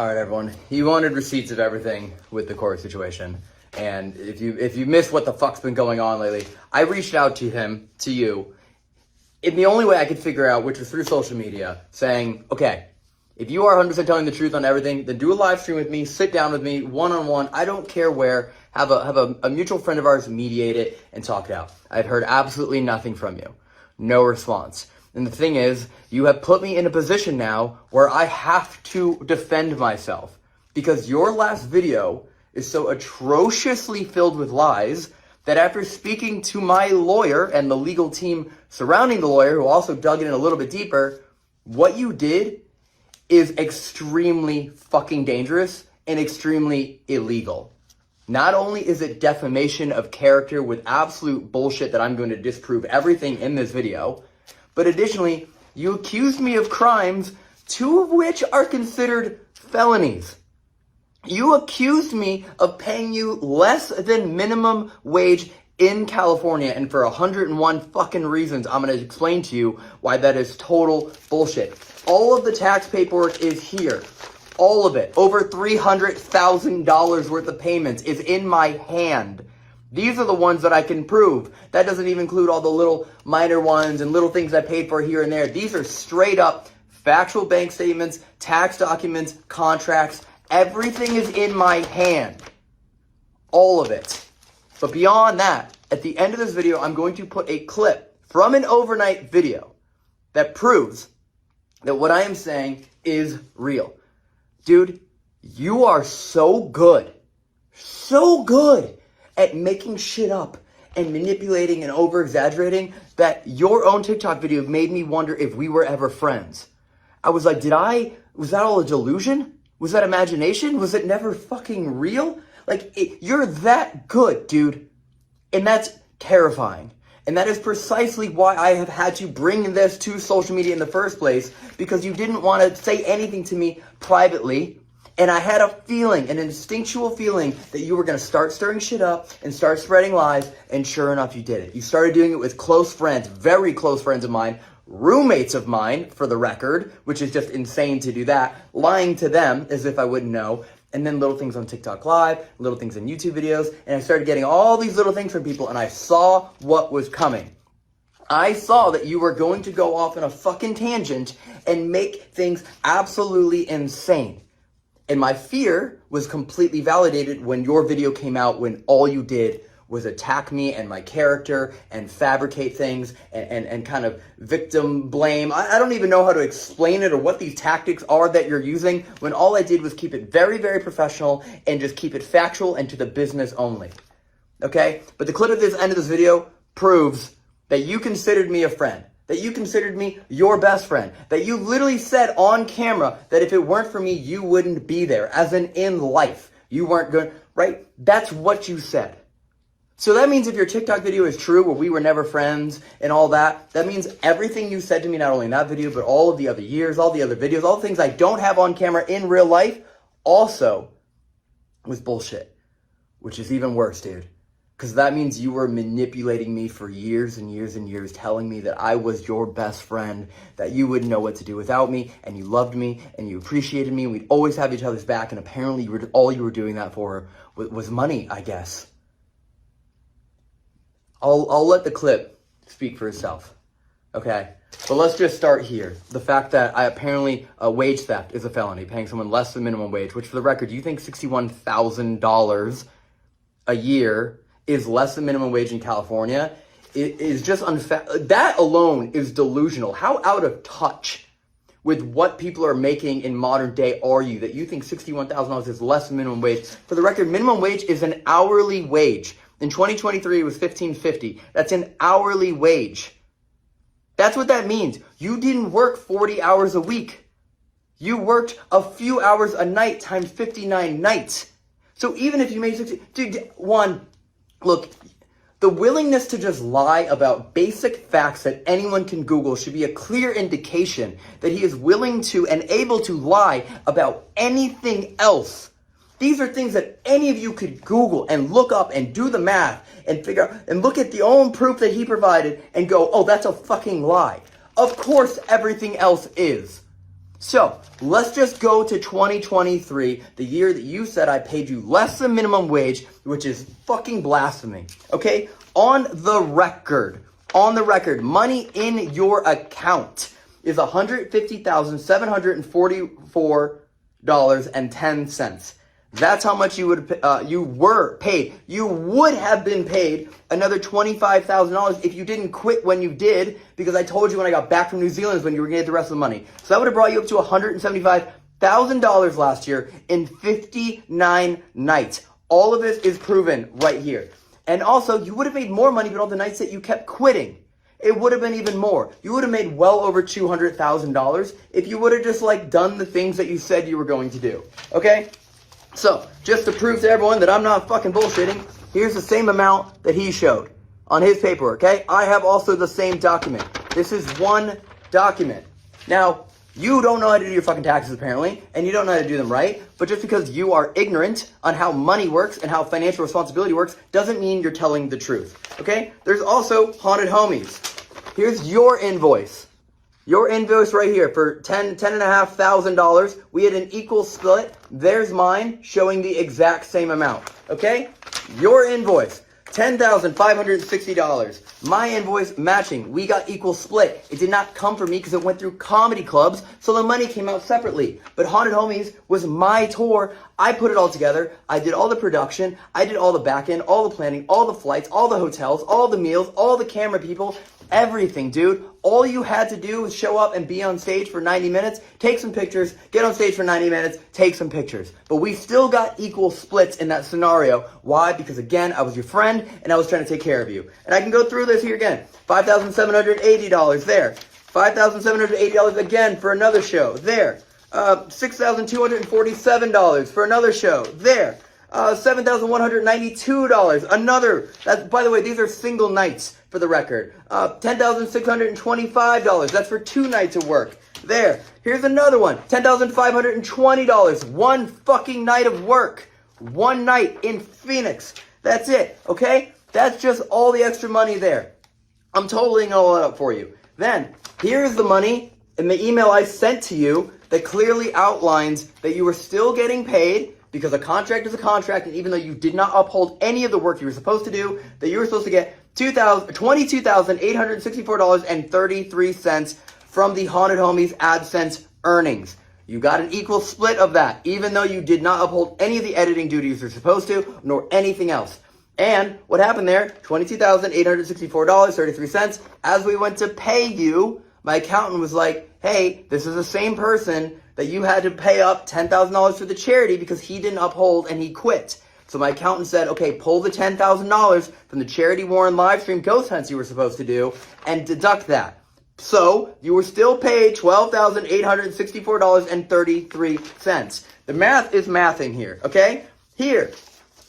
All right, everyone. You wanted receipts of everything with the Corey situation, and if you missed what the fuck's been going on lately, I reached out to you, in the only way I could figure out, which was through social media, saying, okay, if you are 100% telling the truth on everything, then do a live stream with me, sit down with me, one-on-one. I don't care where. Have a mutual friend of ours mediate it and talk it out. I've heard absolutely nothing from you. No response. And the thing is, you have put me in a position now where I have to defend myself because your last video is so atrociously filled with lies that after speaking to my lawyer and the legal team surrounding the lawyer, who also dug in a little bit deeper, what you did is extremely fucking dangerous and extremely illegal. Not only is it defamation of character with absolute bullshit that I'm going to disprove everything in this video, but additionally, you accused me of crimes, 2 of which are considered felonies. You accused me of paying you less than minimum wage in California, and for 101 fucking reasons, I'm going to explain to you why that is total bullshit. All of the tax paperwork is here. All of it. Over $300,000 worth of payments is in my hand. These are the ones that I can prove. That doesn't even include all the little minor ones and little things I paid for here and there. These are straight up factual bank statements, tax documents, contracts. Everything is in my hand. All of it. But beyond that, at the end of this video, I'm going to put a clip from an overnight video that proves that what I am saying is real. Dude, you are so good at making shit up and manipulating and over-exaggerating that your own TikTok video made me wonder if we were ever friends. I was like, was that all a delusion? Was that imagination? Was it never fucking real? You're that good, dude. And that's terrifying. And that is precisely why I have had to bring this to social media in the first place, because you didn't want to say anything to me privately. And I had a feeling, an instinctual feeling, that you were going to start stirring shit up and start spreading lies. And sure enough, you did it. You started doing it with close friends, very close friends of mine, roommates of mine, for the record, which is just insane to do that, lying to them as if I wouldn't know. And then little things on TikTok Live, little things in YouTube videos. And I started getting all these little things from people, and I saw what was coming. I saw that you were going to go off on a fucking tangent and make things absolutely insane. And my fear was completely validated when your video came out, when all you did was attack me and my character and fabricate things and kind of victim blame. I don't even know how to explain it or what these tactics are that you're using, when all I did was keep it very, very professional and just keep it factual and to the business only. Okay? But the clip at this end of this video proves that you considered me a friend, that you considered me your best friend, that you literally said on camera that if it weren't for me, you wouldn't be there, as in life. You weren't going, right? That's what you said. So that means if your TikTok video is true, where we were never friends and all that, that means everything you said to me, not only in that video, but all of the other years, all the other videos, all the things I don't have on camera in real life, also was bullshit, which is even worse, dude. Because that means you were manipulating me for years and years and years, telling me that I was your best friend, that you wouldn't know what to do without me, and you loved me, and you appreciated me, and we'd always have each other's back, and apparently all you were doing that for was money, I guess. I'll let the clip speak for itself, okay? But let's just start here. The fact that wage theft is a felony, paying someone less than minimum wage, which, for the record, you think $61,000 a year is less than minimum wage in California, it is just unfair. That alone is delusional. How out of touch with what people are making in modern day are you, that you think $61,000 is less than minimum wage? For the record, minimum wage is an hourly wage. In 2023, it was $15.50. That's an hourly wage. That's what that means. You didn't work 40 hours a week. You worked a few hours a night times 59 nights. So even if you made 60, dude, look, the willingness to just lie about basic facts that anyone can Google should be a clear indication that he is willing to and able to lie about anything else. These are things that any of you could Google and look up and do the math and figure out and look at the own proof that he provided and go, oh, that's a fucking lie. Of course, everything else is. So let's just go to 2023, the year that you said I paid you less than minimum wage, which is fucking blasphemy. Okay? On the record, money in your account is $150,744.10. That's how much you were paid. You would have been paid another $25,000 if you didn't quit when you did, because I told you when I got back from New Zealand is when you were going to get the rest of the money. So that would have brought you up to $175,000 last year in 59 nights. All of this is proven right here. And also, you would have made more money, but all the nights that you kept quitting, it would have been even more. You would have made well over $200,000 if you would have just done the things that you said you were going to do. Okay? So, just to prove to everyone that I'm not fucking bullshitting, here's the same amount that he showed on his paperwork, okay? I have also the same document. This is one document. Now, you don't know how to do your fucking taxes apparently, and you don't know how to do them right, but just because you are ignorant on how money works and how financial responsibility works doesn't mean you're telling the truth, okay? There's also Haunted Homies. Here's your invoice. Your invoice right here for $10,500. We had an equal split. There's mine showing the exact same amount. Okay? Your invoice, $10,560. My invoice matching. We got equal split. It did not come from me because it went through comedy clubs, so the money came out separately. But Haunted Homies was my tour. I put it all together. I did all the production. I did all the back end, all the planning, all the flights, all the hotels, all the meals, all the camera people. Everything, dude. All you had to do was show up and be on stage for 90 minutes, take some pictures, get on stage for 90 minutes, take some pictures. But we still got equal splits in that scenario. Why? Because again, I was your friend and I was trying to take care of you. And I can go through this here again. $5,780 there. $5,780 again for another show. There. $6,247 for another show. There. $7,192. Another. That's, by the way, these are single nights for the record. $10,625. That's for 2 nights of work. There. Here's another one. $10,520. One fucking night of work. One night in Phoenix. That's it. Okay? That's just all the extra money there. I'm totaling all that up for you. Then, here's the money in the email I sent to you that clearly outlines that you were still getting paid, because a contract is a contract, and even though you did not uphold any of the work you were supposed to do, that you were supposed to get $22,864.33 from the Haunted Homies AdSense earnings. You got an equal split of that, even though you did not uphold any of the editing duties you're supposed to, nor anything else. And what happened there, $22,864.33. As we went to pay you, my accountant was like, hey, this is the same person that you had to pay up $10,000 for the charity because he didn't uphold and he quit. So my accountant said, okay, pull the $10,000 from the charity Warren live stream ghost hunts you were supposed to do and deduct that. So you were still paid $12,864.33. The math is mathing here, okay? Here,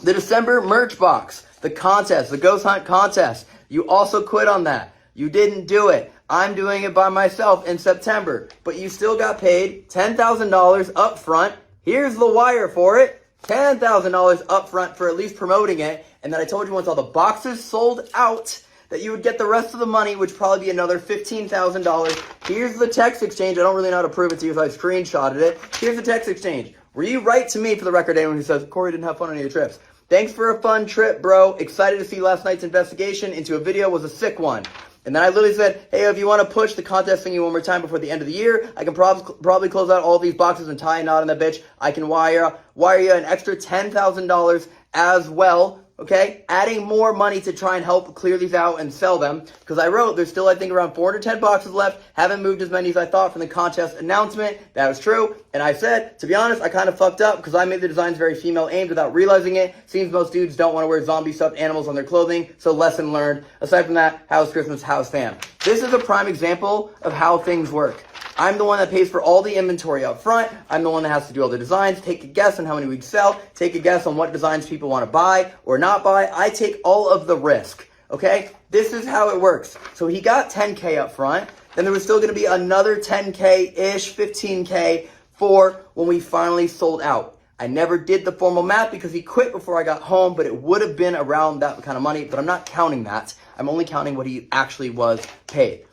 the December merch box, the contest, the ghost hunt contest. You also quit on that. You didn't do it. I'm doing it by myself in September, but you still got paid $10,000 up front. Here's the wire for it. $10,000 up front for at least promoting it. And then I told you once all the boxes sold out that you would get the rest of the money, which would probably be another $15,000. Here's the text exchange. I don't really know how to prove it to you, so I screenshotted it. Here's the text exchange. Where you write to me, for the record, anyone who says, Corey didn't have fun on any of your trips. Thanks for a fun trip, bro. Excited to see last night's investigation into a video was a sick one. And then I literally said, hey, if you want to push the contest thingy one more time before the end of the year, I can probably close out all these boxes and tie a knot on that bitch. I can wire you an extra $10,000 as well. Okay, adding more money to try and help clear these out and sell them. Because I wrote, there's still, I think, around 410 boxes left. Haven't moved as many as I thought from the contest announcement. That was true. And I said, to be honest, I kind of fucked up because I made the designs very female aimed without realizing it. Seems most dudes don't want to wear zombie stuffed animals on their clothing. So lesson learned. Aside from that, how's Christmas, how's fam? This is a prime example of how things work. I'm the one that pays for all the inventory up front. I'm the one that has to do all the designs. Take a guess on how many we sell. Take a guess on what designs people want to buy or not buy. I take all of the risk, okay? This is how it works. So he got $10K up front. Then there was still going to be another $10K-ish, $15K for when we finally sold out. I never did the formal math because he quit before I got home, but it would have been around that kind of money. But I'm not counting that. I'm only counting what he actually was paid.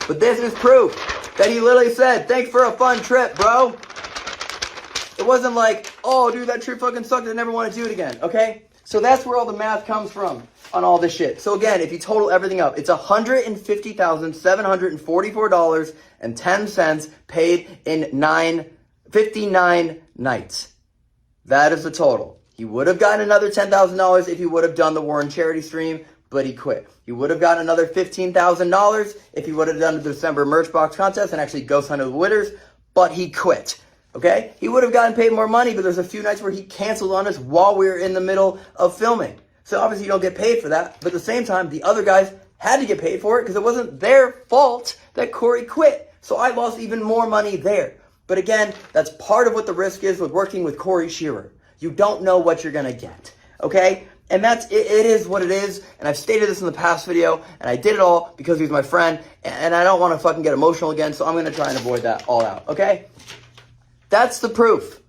But this is proof. that he literally said, thanks for a fun trip, bro. It wasn't like, oh, dude, that trip fucking sucked. I never want to do it again, okay? So that's where all the math comes from on all this shit. So again, if you total everything up, it's $150,744.10 paid in 59 nights. That is the total. He would have gotten another $10,000 if he would have done the Warren charity stream, but he quit. He would have gotten another $15,000 if he would have done the December merch box contest and actually ghost hunted the winners, but he quit. Okay? He would have gotten paid more money, but there's a few nights where he canceled on us while we were in the middle of filming. So obviously you don't get paid for that, but at the same time, the other guys had to get paid for it because it wasn't their fault that Corey quit. So I lost even more money there. But again, that's part of what the risk is with working with Corey Shearer. You don't know what you're going to get. Okay? And that's it is what it is. And I've stated this in the past video, and I did it all because he's my friend, and I don't want to fucking get emotional again, so I'm going to try and avoid that all out. Okay? That's the proof.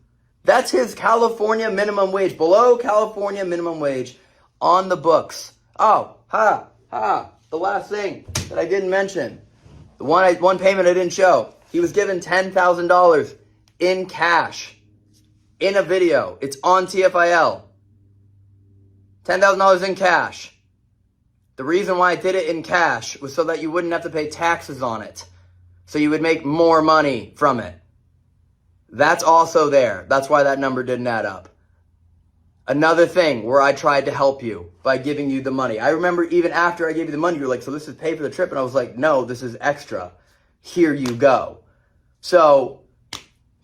That's his California minimum wage, below California minimum wage on the books. Oh, the last thing that I didn't mention, the one payment I didn't show, he was given $10,000 in cash in a video. It's on TFIL. $10,000 in cash. The reason why I did it in cash was so that you wouldn't have to pay taxes on it. So you would make more money from it. That's also there. That's why that number didn't add up. Another thing where I tried to help you by giving you the money. I remember even after I gave you the money, you were like, so this is pay for the trip. And I was like, no, this is extra. Here you go. So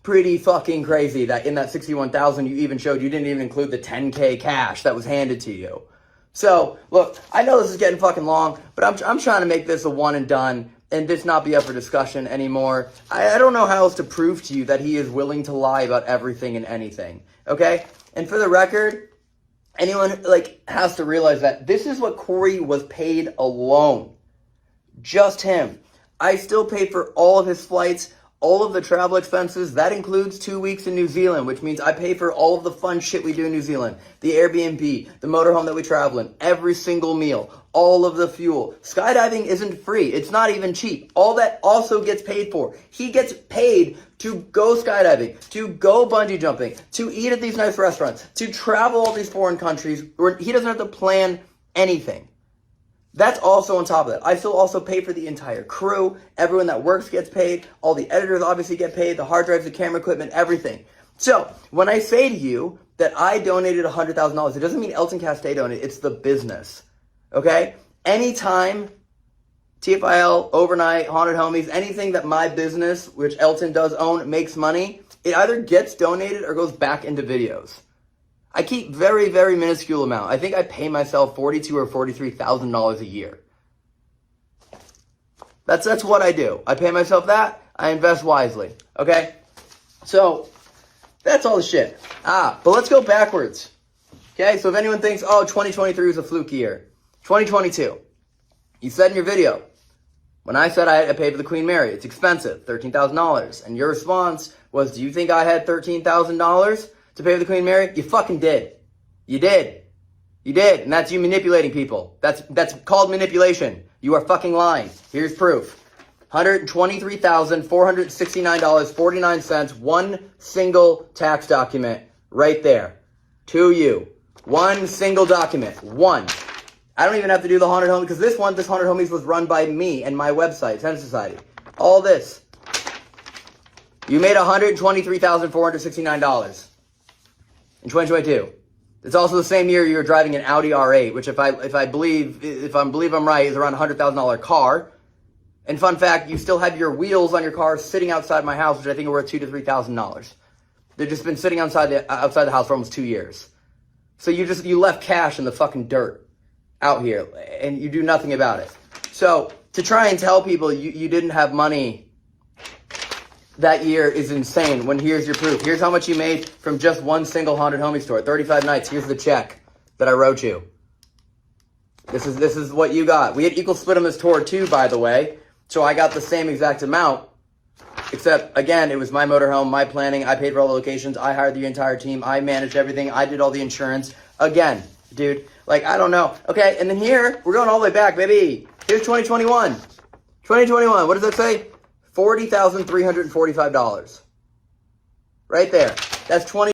pretty fucking crazy that in that 61,000 you even showed, you didn't even include the 10K cash that was handed to you. So look, I know this is getting fucking long, but I'm trying to make this a one and done and this not be up for discussion anymore. I don't know how else to prove to you that he is willing to lie about everything and anything, okay? And for the record, anyone has to realize that this is what Corey was paid alone. Just him. I still paid for all of his flights, all of the travel expenses. That includes 2 weeks in New Zealand, which means I pay for all of the fun shit we do in New Zealand. The Airbnb, the motorhome that we travel in, every single meal, all of the fuel. Skydiving isn't free. It's not even cheap. All that also gets paid for. He gets paid to go skydiving, to go bungee jumping, to eat at these nice restaurants, to travel all these foreign countries where he doesn't have to plan anything. That's also on top of that. I still also pay for the entire crew. Everyone that works gets paid. All the editors obviously get paid. The hard drives, the camera equipment, everything. So when I say to you that I donated $100,000, it doesn't mean Elton Castay donated. It's the business. Okay? Anytime TFIL, Overnight, Haunted Homies, anything that my business, which Elton does own, makes money, it either gets donated or goes back into videos. I keep very, very minuscule amount. I think I pay myself $42,000 or $43,000 a year. That's what I do. I pay myself that. I invest wisely. Okay? So, that's all the shit. But let's go backwards. Okay? So if anyone thinks, oh, 2023 was a fluke year. 2022. You said in your video, when I said I had to pay for the Queen Mary, it's expensive, $13,000. And your response was, do you think I had $13,000 to pay for the Queen Mary? You fucking did. You did. You did. And that's you manipulating people. That's called manipulation. You are fucking lying. Here's proof. $123,469.49. One single tax document right there. To you. One single document. One. I don't even have to do the Haunted Homies because this Haunted Homies was run by me and my website, Tennis Society. All this. You made $123,469 in 2022. It's also the same year you were driving an Audi R8, which if I believe I'm right, is around a $100,000 car. And fun fact, you still have your wheels on your car sitting outside my house, which I think are worth $2,000 to $3,000. They've just been sitting outside the house for almost 2 years. So you left cash in the fucking dirt out here, and you do nothing about it. So to try and tell people you didn't have money that year is insane, when here's your proof. Here's how much you made from just one single Haunted Homie store. 35 nights. Here's the check that I wrote you. This is what you got. We had equal split on this tour too, by the way. So I got the same exact amount. Except, again, it was my motorhome, my planning. I paid for all the locations. I hired the entire team. I managed everything. I did all the insurance. Again, dude, I don't know. Okay, and then here, we're going all the way back, baby. Here's 2021. 2021, what does that say? $40,345. Right there. That's 20.